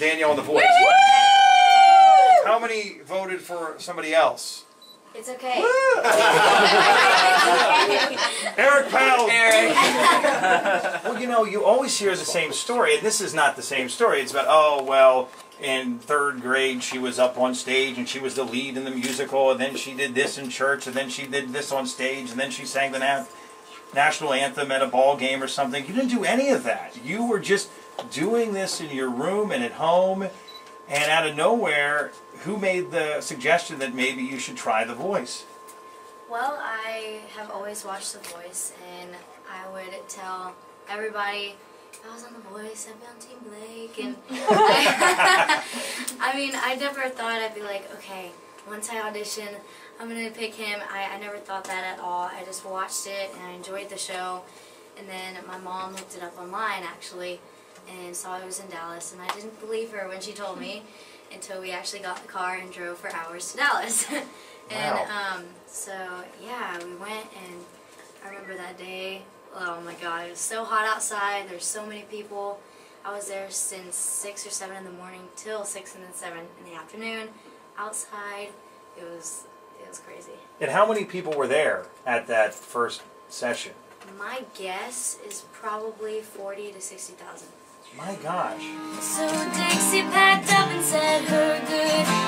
Danielle on The Voice. How many voted for somebody else? It's okay. Eric Powell. Eric. Well, you know, you always hear the same story, and this is not the same story. It's about, oh, well, in 3rd grade she was up on stage and she was the lead in the musical, and then she did this in church, and then she did this on stage, and then she sang the national anthem at a ball game or something. You didn't do any of that. You were just doing this in your room and at home, and out of nowhere, who made the suggestion that maybe you should try The Voice? Well, I have always watched The Voice, and I would tell everybody, if I was on The Voice, I'd be on Team Blake, and I mean, I never thought I'd be like, okay, once I audition, I'm going to pick him. I never thought that at all. I just watched it, and I enjoyed the show, and then my mom looked it up online, actually, and saw it was in Dallas, and I didn't believe her when she told me, until we actually got in the car and drove for hours to Dallas. And wow. So yeah, we went, and I remember that day, oh my god, it was so hot outside, there's so many people. I was there since 6 or 7 in the morning till 6 and then 7 in the afternoon, outside. It was crazy. And how many people were there at that first session? My guess is probably 40 to 60,000. My gosh. So Dixie packed up and said her goodbyes.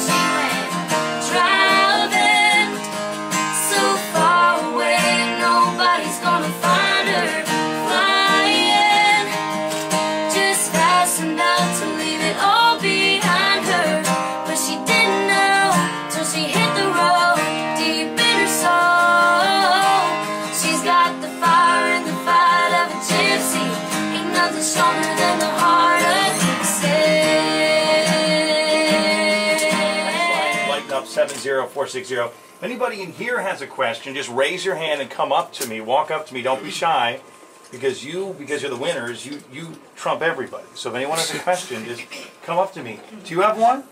She went driving so far away, nobody's gonna find her. Flying just fast enough to leave it all behind her. But she didn't know till she hit the road, deep in her soul. She's got the fire in the fight of a gypsy. Ain't nothing stronger than the heart of Dixie. Lighten up 70460. If anybody in here has a question, just raise your hand and come up to me. Walk up to me. Don't be shy, because you're the winners. You trump everybody. So if anyone has a question, just come up to me. Do you have one?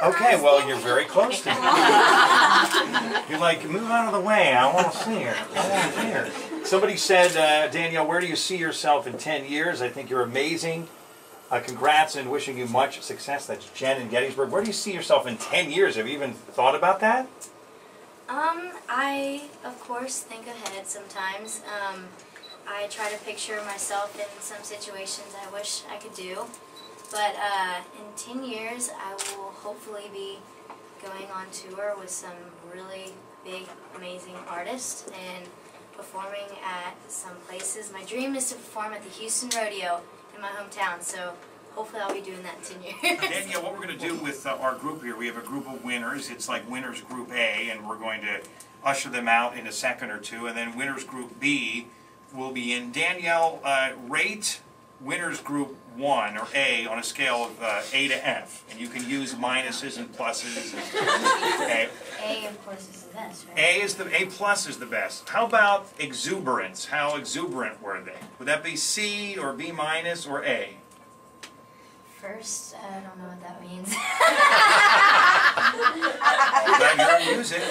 Okay, well, you're very close to me. You're like, move out of the way. I want to see her. I want to see her. Somebody said, Danielle, where do you see yourself in 10 years? I think you're amazing. Congrats and wishing you much success. That's Jen in Gettysburg. Where do you see yourself in 10 years? Have you even thought about that? I, of course, think ahead sometimes. I try to picture myself in some situations I wish I could do. But in 10 years, I will hopefully be going on tour with some really big, amazing artists and performing at some places. My dream is to perform at the Houston Rodeo in my hometown, so hopefully I'll be doing that in 10 years. Danielle, what we're going to do with our group here, we have a group of winners. It's like winners group A, and we're going to usher them out in a second or two, and then winners group B will be in. Danielle, rate winners group 1 or A on a scale of A to F, and you can use minuses and pluses. Okay. A, of course, is the best, right? A plus is the best. How about exuberance? How exuberant were they? Would that be C or B minus or A? First, I don't know what that means. Glad you don't use it.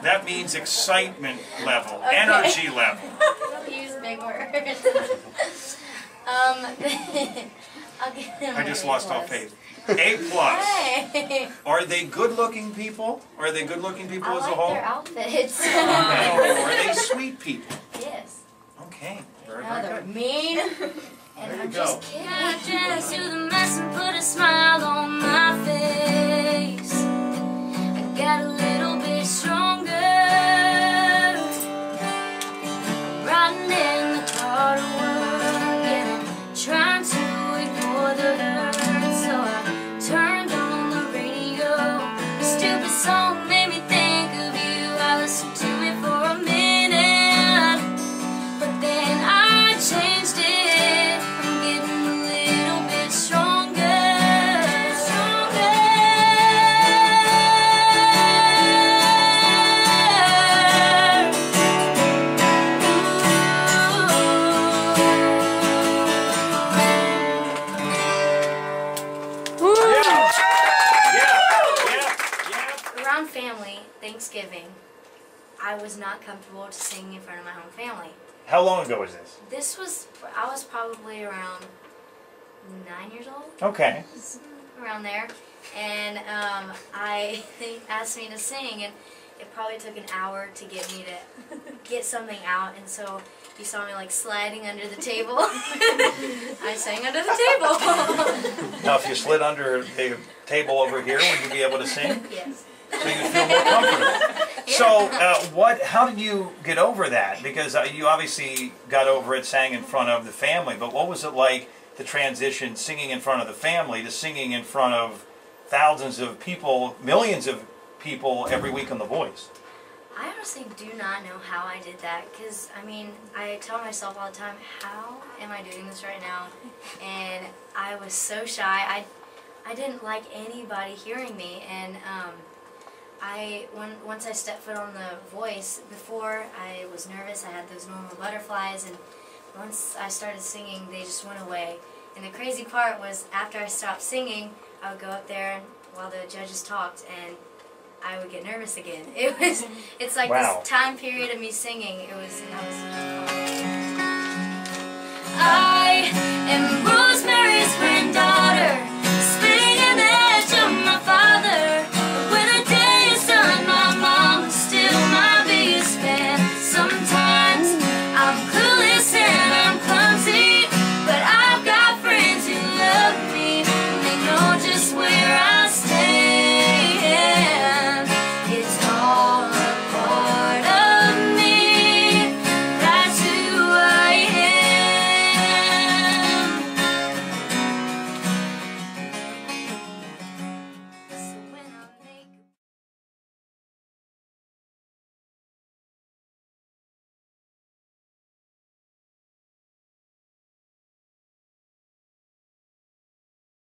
That means excitement level, okay. Energy level. Don't use big words. I'll give them I just lost all faith. A plus. Hey. Are they good-looking people? Are they good-looking people as a I whole? like their outfits. Are they sweet people? Yes. Okay, very, No, very they're good. mean. And There you I'm go. just kidding. I dress through the mess and put a smile on my face. I got a little bit stronger. I'm riding in the car to work, and I'm trying to ignore the hurt. So I turned on the radio. A stupid song made me think of you. I listened to it for a minute, but then I changed it. I'm getting a little bit stronger. Around family, Thanksgiving, I was not comfortable to sing in front of my home family. How long ago was this? This was, I was probably around 9 years old. Okay. Around there. And they asked me to sing, and it probably took an hour to get me to get something out, and so you saw me like sliding under the table. I sang under the table. Now, if you slid under the table over here, would you be able to sing? Yes. So you'd feel more comfortable. Yeah. So, how did you get over that? Because you obviously got over it, sang in front of the family, but what was it like, the transition, singing in front of the family to singing in front of thousands of people, millions of people every week on The Voice? I honestly do not know how I did that, because, I mean, I tell myself all the time, how am I doing this right now? And I was so shy. I didn't like anybody hearing me, and once I stepped foot on The Voice, before I was nervous, I had those normal butterflies, and once I started singing, they just went away. And the crazy part was, after I stopped singing, I would go up there while the judges talked, and I would get nervous again. It's like Wow. this time period of me singing. I was